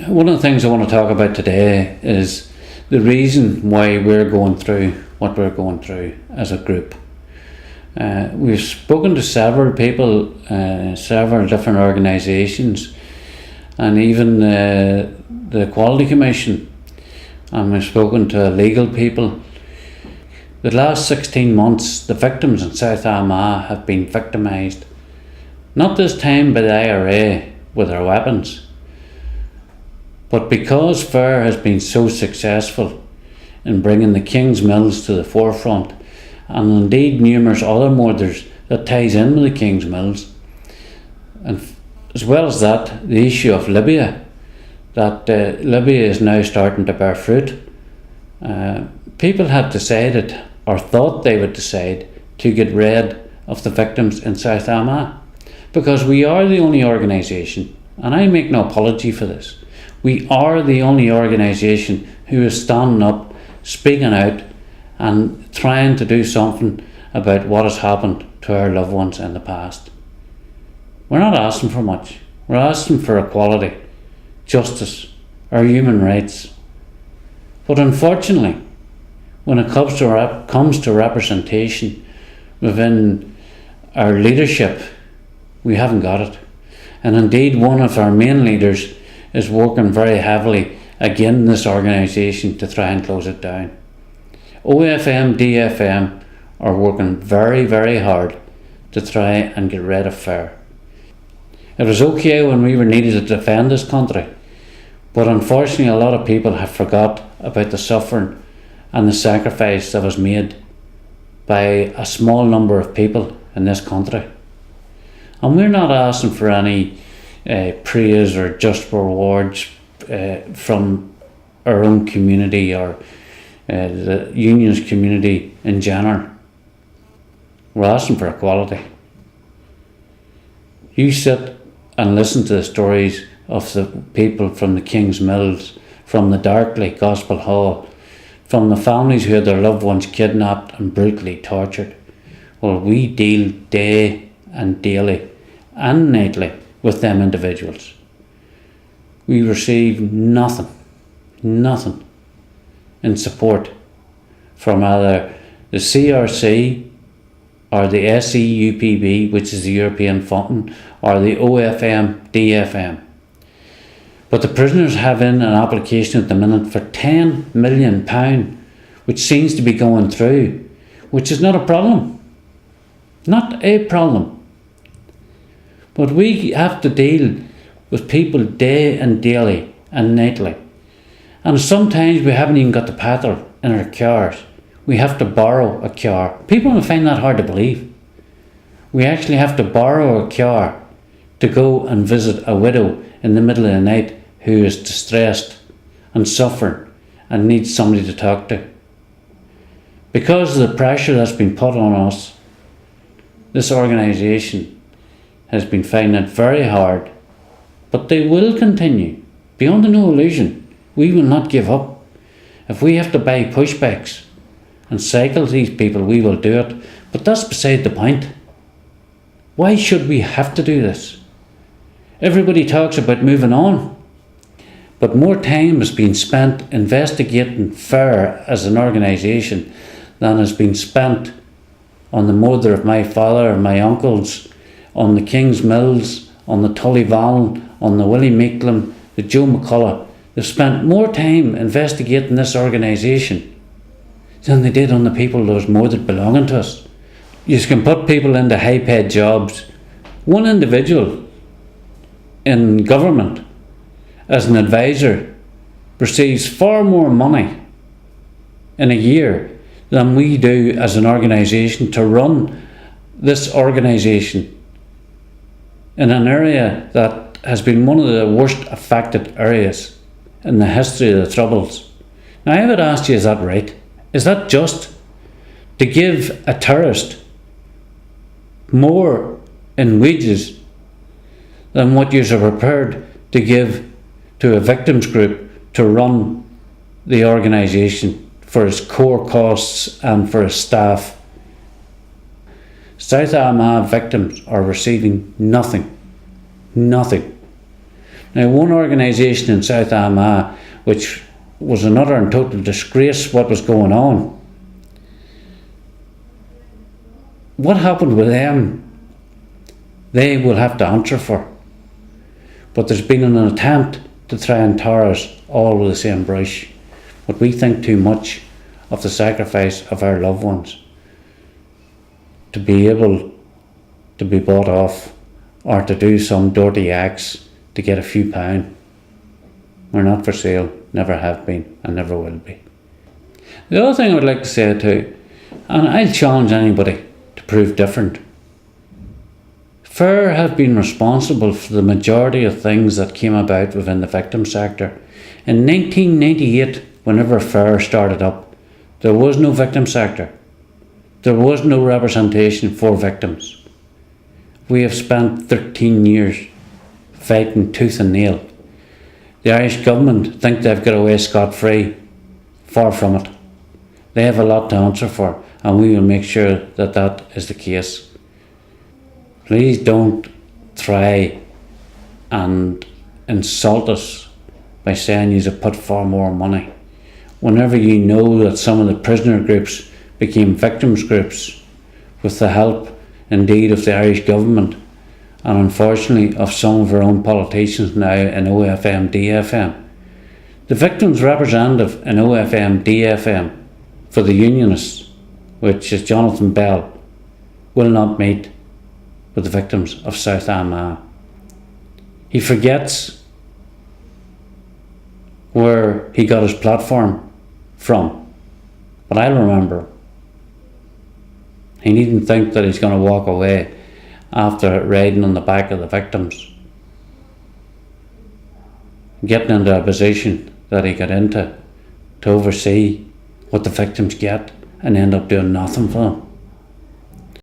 One of the things I want to talk about today is the reason why we're going through what we're going through as a group. We've spoken to several people, several different organisations, and even the Equality Commission, and we've spoken to legal people. The last 16 months, the victims in South Armagh have been victimised, not this time by the IRA with their weapons, but because FAIR has been so successful in bringing the King's Mills to the forefront, and indeed numerous other murders that ties in with the King's Mills, and as well as that, the issue of Libya, that Libya is now starting to bear fruit. People have decided, or thought they would decide, to get rid of the victims in South Armagh, because we are the only organisation, and I make no apology for this, we are the only organisation who is standing up, speaking out, and trying to do something about what has happened to our loved ones in the past. We're not asking for much. We're asking for equality, justice, our human rights. But unfortunately, when it comes to representation within our leadership, we haven't got it. And indeed, one of our main leaders is working very heavily against this organisation to try and close it down. OFM, DFM are working very, very hard to try and get rid of FAIR. It was okay when we were needed to defend this country, but unfortunately a lot of people have forgot about the suffering and the sacrifice that was made by a small number of people in this country. And we're not asking for any praise or just rewards from our own community or the unionist community in general. We're asking for equality. You sit and listen to the stories of the people from the King's Mills, from the Darkley Gospel Hall, from the families who had their loved ones kidnapped and brutally tortured. Well, we deal day and daily and nightly with them individuals. We receive nothing in support from either the CRC or the SEUPB, which is the European funding, or the OFM, DFM. But the prisoners have in an application at the minute for £10 million, which seems to be going through, which is not a problem. Not a problem. But we have to deal with people day and daily and nightly. And sometimes we haven't even got the petrol in our cars. We have to borrow a car. People will find that hard to believe. We actually have to borrow a car to go and visit a widow in the middle of the night who is distressed and suffering and needs somebody to talk to. Because of the pressure that's been put on us, this organisation has been finding it very hard, but they will continue. Be under no illusion, we will not give up. If we have to buy pushbacks and cycle these people, we will do it. But that's beside the point. Why should we have to do this? Everybody talks about moving on, but more time has been spent investigating FAIR as an organisation than has been spent on the murder of my father and my uncles, on the King's Mills, on the Tullyvallen, on the Willie Meeklam, the Joe McCullough. They've spent more time investigating this organisation than they did on the people that was murdered belonging to us. You can put people into high paid jobs. One individual in government as an advisor receives far more money in a year than we do as an organisation to run this organisation in an area that has been one of the worst affected areas in the history of the Troubles. Now I would ask you, is that right? Is that just to give a terrorist more in wages than what you are prepared to give to a victims group to run the organisation for its core costs and for its staff? South Armagh victims are receiving nothing. Now Now, one organisation in South Armagh, which was another and total disgrace what was going on, what happened with them, they will have to answer for. But there's been an attempt to try and tar us all with the same brush. But we think too much of the sacrifice of our loved ones to be able to be bought off or to do some dirty acts to get a few pound. We're not for sale, never have been and never will be. The other thing I would like to say too, and I'll challenge anybody to prove different, FAIR have been responsible for the majority of things that came about within the victim sector. In 1998, whenever FAIR started up, there was no victim sector. There was no representation for victims. We have spent 13 years fighting tooth and nail. The Irish government think they've got away scot-free. Far from it. They have a lot to answer for, and we will make sure that that is the case. Please don't try and insult us by saying you have put far more money. Whenever you know that some of the prisoner groups became victims groups with the help indeed of the Irish government and unfortunately of some of our own politicians now in OFM DFM. The victims representative in OFM DFM for the Unionists, which is Jonathan Bell, will not meet with the victims of South Armagh. He forgets where he got his platform from, but I'll remember. He needn't think that he's going to walk away after riding on the back of the victims, getting into a position that he got into to oversee what the victims get and end up doing nothing for them.